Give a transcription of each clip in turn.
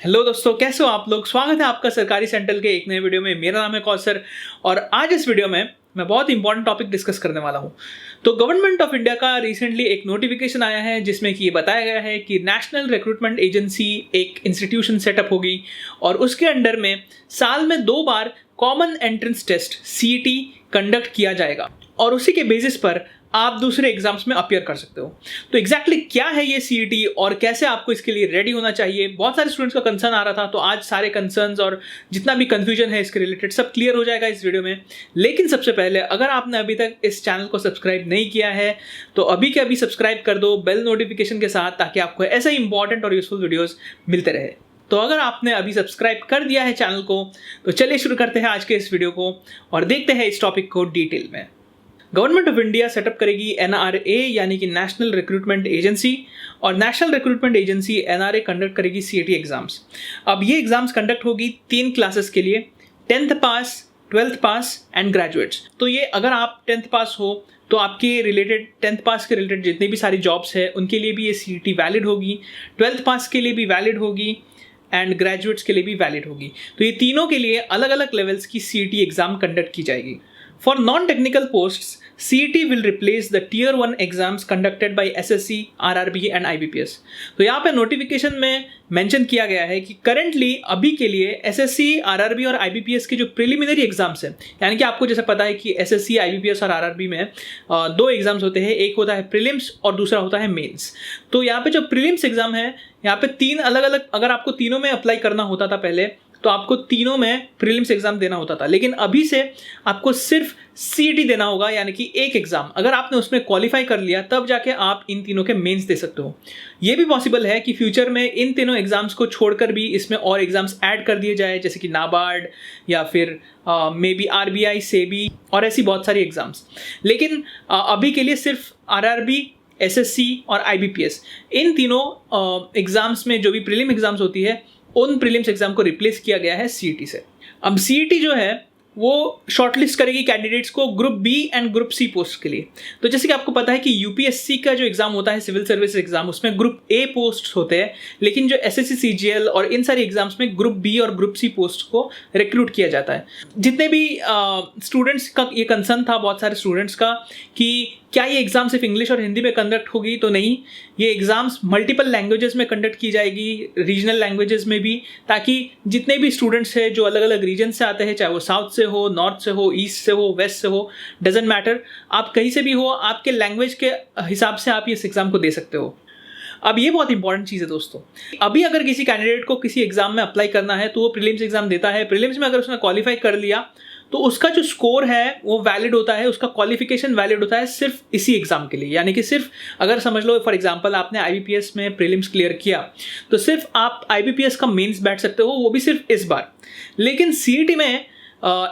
Hello दोस्तों, कैसे हो आप लोग। स्वागत है आपका सरकारी सेंट्रल के एक नए वीडियो में। मेरा नाम है कौसर और आज इस वीडियो में मैं बहुत इंपॉर्टेंट टॉपिक डिस्कस करने वाला हूं। तो गवर्नमेंट ऑफ इंडिया का रिसेंटली एक नोटिफिकेशन आया है जिसमें कि ये बताया गया है कि नेशनल रिक्रूटमेंट एजेंसी एक इंस्टीट्यूशन सेटअप होगी और उसके अंडर में साल में 2 बार common entrance test CET conduct किया जाएगा और उसी के बेसिस पर आप दूसरे एग्जाम्स में अपीयर कर सकते हो। तो एग्जैक्टली क्या है ये CET और कैसे आपको इसके लिए रेडी होना चाहिए, बहुत सारे स्टूडेंट्स का कंसर्न आ रहा था। तो आज सारे कंसर्न्स और जितना भी कंफ्यूजन है इसके रिलेटेड सब क्लियर हो जाएगा इस वीडियो में। लेकिन सबसे पहले अगर आपने अभी तक इस चैनल को सब्सक्राइब नहीं किया है तो अभी के अभी सब्सक्राइब कर दो बेल नोटिफिकेशन के साथ, ताकि आपको ऐसे ही इंपॉर्टेंट और यूजफुल वीडियोज़ मिलते रहे। तो अगर आपने अभी सब्सक्राइब कर दिया है चैनल को तो चलिए शुरू करते हैं आज के इस वीडियो को और देखते हैं इस टॉपिक को डिटेल में। गवर्नमेंट ऑफ इंडिया सेटअप करेगी NRA यानी कि नेशनल रिक्रूटमेंट एजेंसी, और national recruitment agency NRA conduct करेगी CET एग्जाम्स। अब ये एग्जाम्स कंडक्ट होगी 3 क्लासेस के लिए, 10th pass, 12th pass and graduates. तो ये अगर आप 10th पास हो तो आपके रिलेटेड 10th पास के रिलेटेड जितनी भी सारी जॉब्स है उनके लिए भी ये CET वैलिड होगी, 12th पास के लिए भी वैलिड होगी एंड ग्रेजुएट्स के लिए भी वैलिड होगी। तो ये तीनों के लिए अलग अलग लेवल्स की CET एग्जाम कंडक्ट की जाएगी। For non-technical posts, CET will replace the Tier 1 exams conducted by SSC, RRB and IBPS। तो यहाँ पे नोटिफिकेशन में मेंशन किया गया है कि करंटली अभी के लिए SSC, RRB और IBPS के जो प्रिलिमिनरी एग्जाम्स हैं, यानी कि आपको जैसे पता है कि SSC, IBPS और RRB में 2 एग्जाम्स होते हैं, एक होता है प्रीलिम्स और दूसरा होता है मेंस। तो यहाँ पे जो प्रीलिम्स एग्जाम है यहाँ पे 3 अलग अलग, अगर आपको तीनों में अप्लाई करना होता था पहले तो आपको तीनों में प्रीलिम्स एग्जाम देना होता था, लेकिन अभी से आपको सिर्फ CET देना होगा, यानी कि एक एग्जाम। अगर आपने उसमें क्वालिफाई कर लिया तब जाके आप इन तीनों के मेंस दे सकते हो। ये भी पॉसिबल है कि फ्यूचर में इन तीनों एग्जाम्स को छोड़कर भी इसमें और एग्जाम्स ऐड कर दिए जाए, जैसे कि नाबार्ड या फिर मे बी RBI, SEBI और ऐसी बहुत सारी एग्जाम्स। लेकिन अभी के लिए सिर्फ RRB, SSC और IBPS इन तीनों एग्जाम्स में जो भी प्रीलिम एग्जाम्स होती है उन प्रीलिम्स एग्जाम को रिप्लेस किया गया है CET से। अब CET जो है वो शॉर्टलिस्ट करेगी कैंडिडेट्स को group B and group C post के लिए। तो जैसे कि आपको पता है कि UPSC का जो एग्जाम होता है सिविल सर्विस एग्जाम, उसमें ग्रुप A पोस्ट होते हैं, लेकिन जो SSC, CGL और इन सारी एग्जाम्स में ग्रुप B और ग्रुप C पोस्ट को रिक्रूट किया जाता है। जितने भी स्टूडेंट्स का ये कंसर्न था, बहुत सारे स्टूडेंट्स का, कि क्या ये एग्जाम सिर्फ इंग्लिश और हिंदी में कंडक्ट होगी, तो नहीं, ये एग्जाम्स मल्टीपल लैंग्वेजेस में कंडक्ट की जाएगी, रीजनल लैंग्वेजेस में भी, ताकि जितने भी स्टूडेंट्स हैं जो अलग अलग रीजन से आते हैं, चाहे वो साउथ से हो, नॉर्थ से हो, ईस्ट से हो, वेस्ट से हो, डजेंट मैटर, आप कहीं से भी हो, आपके लैंग्वेज के हिसाब से आप इस एग्जाम को दे सकते हो। अब ये बहुत इंपॉर्टेंट चीज़ है दोस्तों। अभी अगर किसी कैंडिडेट को किसी एग्जाम में अप्लाई करना है तो वो प्रीलिम्स एग्जाम देता है। प्रीलिम्स में अगर उसने क्वालिफाई कर लिया तो उसका जो स्कोर है वो वैलिड होता है, उसका क्वालिफिकेशन वैलिड होता है सिर्फ इसी एग्जाम के लिए। यानी कि सिर्फ अगर समझ लो फॉर एग्जांपल आपने IBPS में प्रीलिम्स क्लियर किया तो सिर्फ आप IBPS का मेंस बैठ सकते हो, वो भी सिर्फ इस बार। लेकिन CET में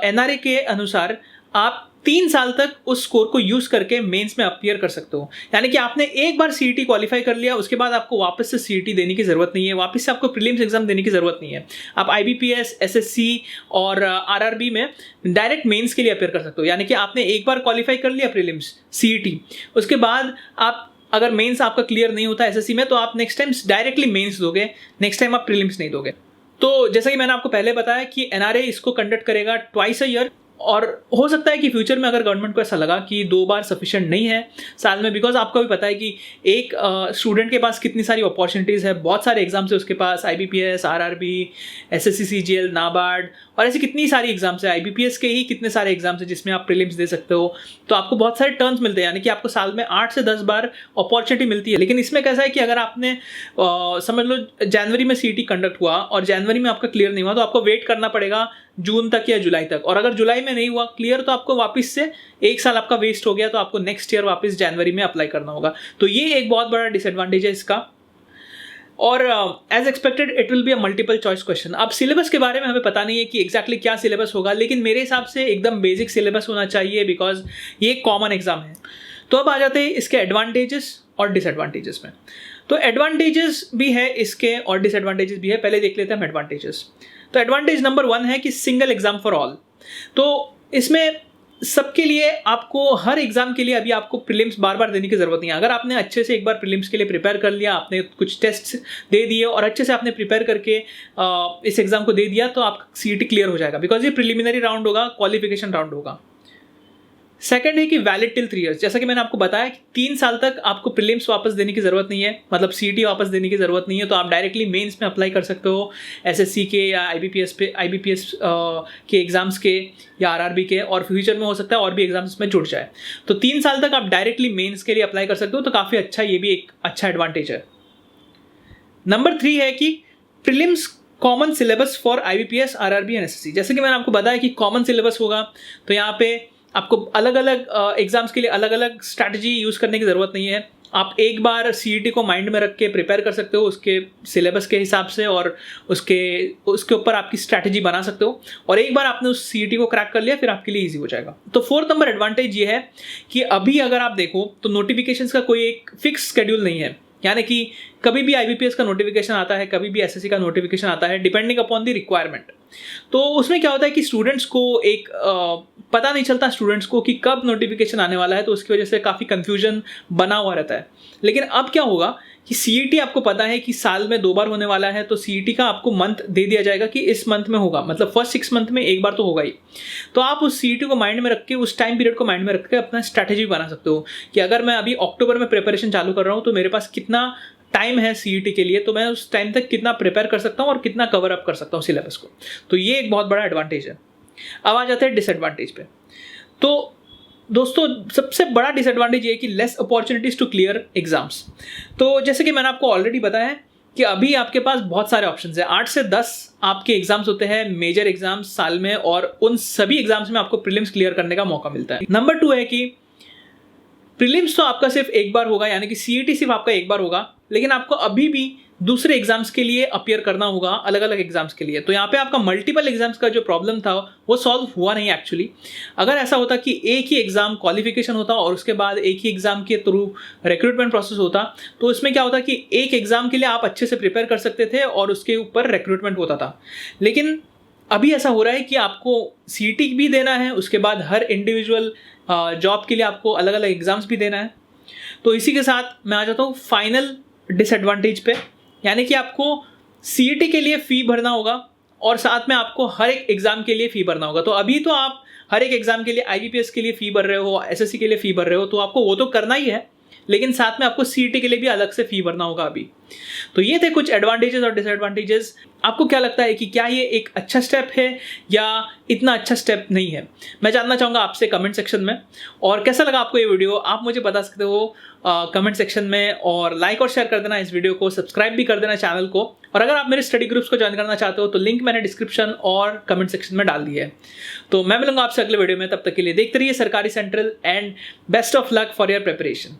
NRA के अनुसार आप 3 साल तक उस स्कोर को यूज करके मेंस में अपीयर कर सकते हो। यानी कि आपने एक बार CET क्वालिफाई कर लिया, उसके बाद आपको वापस से CET देने की जरूरत नहीं है, वापस से आपको प्रीलिम्स एग्जाम देने की जरूरत नहीं है। आप IBPS, SSC और RRB में डायरेक्ट मेंस के लिए अपीयर कर सकते हो। यानी कि आपने एक बार क्वालिफाई कर लिया प्रीलिम्स CET, उसके बाद आप अगर मेंस आपका क्लियर नहीं होता SSC में तो आप नेक्स्ट टाइम डायरेक्टली मेंस दोगे, नेक्स्ट टाइम आप प्रीलिम्स नहीं दोगे। तो जैसा कि मैंने आपको पहले बताया कि NRA इसको कंडक्ट करेगा ट्वाइस अ ईयर, और हो सकता है कि फ्यूचर में अगर गवर्नमेंट को ऐसा लगा कि 2 बार सफिशिएंट नहीं है साल में, बिकॉज आपको भी पता है कि एक स्टूडेंट के पास कितनी सारी अपॉर्चुनिटीज़ है, बहुत सारे एग्जाम्स है उसके पास, IBPS, RRB, SSC, CGL, NABARD और ऐसी कितनी सारी एग्जाम्स है। IBPS के ही कितने सारे एग्जाम्स है जिसमें आप प्रीलिम्स दे सकते हो, तो आपको बहुत सारे टर्न्स मिलते हैं, यानी कि आपको साल में 8 से 10 बार अपॉर्चुनिटी मिलती है। लेकिन इसमें कैसा है कि अगर आपने समझ लो जनवरी में CET कंडक्ट हुआ और जनवरी में आपका क्लियर नहीं हुआ तो आपको वेट करना पड़ेगा जून तक या जुलाई तक, और अगर जुलाई में नहीं हुआ क्लियर तो आपको वापस से 1 साल आपका वेस्ट हो गया, तो आपको नेक्स्ट ईयर वापस जनवरी में अप्लाई करना होगा। तो ये एक बहुत बड़ा डिसएडवांटेज है इसका। और as expected it will be a multiple choice question. अब सिलेबस के बारे में हमें पता नहीं है कि एग्जैक्टली क्या सिलेबस होगा, लेकिन मेरे हिसाब से एकदम बेसिक सिलेबस होना चाहिए, बिकॉज ये एक कॉमन एग्जाम है। तो अब आ जाते हैं इसके एडवांटेजेस और डिसएडवांटेजेस में। तो एडवांटेजेस भी है इसके और डिसएडवांटेजेस भी है। पहले देख लेते हैं एडवांटेजेस। तो एडवांटेज नंबर 1 है कि सिंगल एग्जाम फॉर ऑल। तो इसमें सबके लिए आपको हर एग्जाम के लिए अभी आपको प्रीलिम्स बार बार देने की ज़रूरत नहीं है। अगर आपने अच्छे से एक बार प्रीलिम्स के लिए प्रिपेयर कर लिया, आपने कुछ टेस्ट दे दिए और अच्छे से आपने प्रिपेयर करके इस एग्ज़ाम को दे दिया, तो आपका सीईटी क्लियर हो जाएगा, बिकॉज ये प्रिलिमिनरी राउंड होगा, क्वालिफिकेशन राउंड होगा। सेकंड है कि वैलिड टिल 3 years। जैसा कि मैंने आपको बताया कि 3 साल तक आपको प्रीलिम्स वापस देने की ज़रूरत नहीं है, मतलब सीईटी वापस देने की ज़रूरत नहीं है। तो आप डायरेक्टली मेंस में अप्लाई कर सकते हो, एसएससी के या आईबीपीएस के एग्जाम्स के या आरआरबी के, और फ्यूचर में हो सकता है और भी एग्जाम्स में जुड़ जाए। तो 3 साल तक आप डायरेक्टली मेंस के लिए अप्लाई कर सकते हो, तो काफ़ी अच्छा, ये भी एक अच्छा एडवांटेज है। नंबर 3 है कि prelims common syllabus for IBPS, RRB and SSC. जैसे कि मैंने आपको बताया कि कॉमन सिलेबस होगा, तो यहाँ पे आपको अलग अलग एग्जाम्स के लिए अलग अलग स्ट्रैटेजी यूज़ करने की ज़रूरत नहीं है। आप एक बार सीईटी को माइंड में रख के प्रिपेयर कर सकते हो उसके सिलेबस के हिसाब से, और उसके ऊपर आपकी स्ट्रैटेजी बना सकते हो, और एक बार आपने उस सीईटी को क्रैक कर लिया, फिर आपके लिए ईजी हो जाएगा। तो 4th नंबर एडवांटेज ये है कि अभी अगर आप देखो तो नोटिफिकेशंस का कोई एक फिक्स शेड्यूल नहीं है, यानी कि कभी भी आईबीपीएस का नोटिफिकेशन आता है, कभी भी एसएससी का नोटिफिकेशन आता है, डिपेंडिंग अपॉन द रिक्वायरमेंट। तो उसमें क्या होता है कि स्टूडेंट्स को एक पता नहीं चलता स्टूडेंट्स को कि कब नोटिफिकेशन आने वाला है, तो उसकी वजह से काफ़ी कन्फ्यूजन बना हुआ रहता है। लेकिन अब क्या होगा कि सीईटी आपको पता है कि साल में 2 बार होने वाला है, तो सीईटी का आपको मंथ दे दिया जाएगा कि इस मंथ में होगा, मतलब फर्स्ट 6 मंथ में एक बार तो होगा ही। तो आप उस सीईटी को माइंड में रख के, उस टाइम पीरियड को माइंड में रख के अपना स्ट्रैटेजी बना सकते हो कि अगर मैं अभी अक्टूबर में प्रिपरेशन चालू कर रहा हूँ, तो मेरे पास कितना टाइम है सीईटी के लिए, तो मैं उस टाइम तक कितना प्रिपेयर कर सकता हूँ और कितना कवर अप कर सकता हूँ सिलेबस को। तो ये एक बहुत बड़ा एडवांटेज है। अब आ जाते हैं डिसएडवांटेज पे। तो दोस्तों, सबसे बड़ा डिसएडवांटेज ये है कि less opportunities to clear exams. तो जैसे कि मैंने आपको ऑलरेडी बताया है कि अभी आपके पास बहुत सारे ऑप्शंस हैं। 8 से 10 आपके एग्जाम्स होते हैं, मेजर एग्जाम्स साल में, और उन सभी एग्जाम्स में आपको प्रीलिम्स क्लियर करने का मौका मिलता है। नंबर 2 है कि प्रीलिम्स तो आपका सिर्फ एक बार होगा, यानी कि सीईटी सिर्फ आपका एक बार होगा, लेकिन आपको अभी भी दूसरे एग्जाम्स के लिए अपीयर करना होगा, अलग अलग एग्जाम्स के लिए। तो यहाँ पे आपका मल्टीपल एग्जाम्स का जो प्रॉब्लम था वो सॉल्व हुआ नहीं एक्चुअली। अगर ऐसा होता कि एक ही एग्जाम क्वालिफिकेशन होता और उसके बाद एक ही एग्जाम के थ्रू रिक्रूटमेंट प्रोसेस होता, तो इसमें क्या होता कि एक एग्जाम के लिए आप अच्छे से प्रिपेयर कर सकते थे और उसके ऊपर रिक्रूटमेंट होता था। लेकिन अभी ऐसा हो रहा है कि आपको सीईटी भी देना है, उसके बाद हर इंडिविजुअल जॉब के लिए आपको अलग अलग एग्जाम्स भी देना है। तो इसी के साथ मैं आ जाता हूँ फाइनल डिसएडवांटेज पे, यानी कि आपको सीईटी के लिए फ़ी भरना होगा और साथ में आपको हर एक एग्ज़ाम के लिए फ़ी भरना होगा। तो अभी तो आप हर एक एग्ज़ाम के लिए, आईबीपीएस के लिए फ़ी भर रहे हो, एसएससी के लिए फ़ी भर रहे हो, तो आपको वो तो करना ही है, लेकिन साथ में आपको सीईटी के लिए भी अलग से फ़ी भरना होगा अभी। तो ये थे कुछ एडवांटेजेस और डिसएडवांटेजेस। आपको क्या लगता है कि क्या ये एक अच्छा स्टेप है या इतना अच्छा स्टेप नहीं है? मैं जानना चाहूँगा आपसे कमेंट सेक्शन में। और कैसा लगा आपको ये वीडियो, आप मुझे बता सकते हो कमेंट सेक्शन में, और लाइक और शेयर कर देना इस वीडियो को, सब्सक्राइब भी कर देना चैनल को। और अगर आप मेरे स्टडी ग्रुप्स को ज्वाइन करना चाहते हो तो लिंक मैंने डिस्क्रिप्शन और कमेंट सेक्शन में डाल दिया है। तो मैं मिलूंगा आपसे अगले वीडियो में, तब तक के लिए देखते रहिए सरकारी central, and best of luck for your preparation.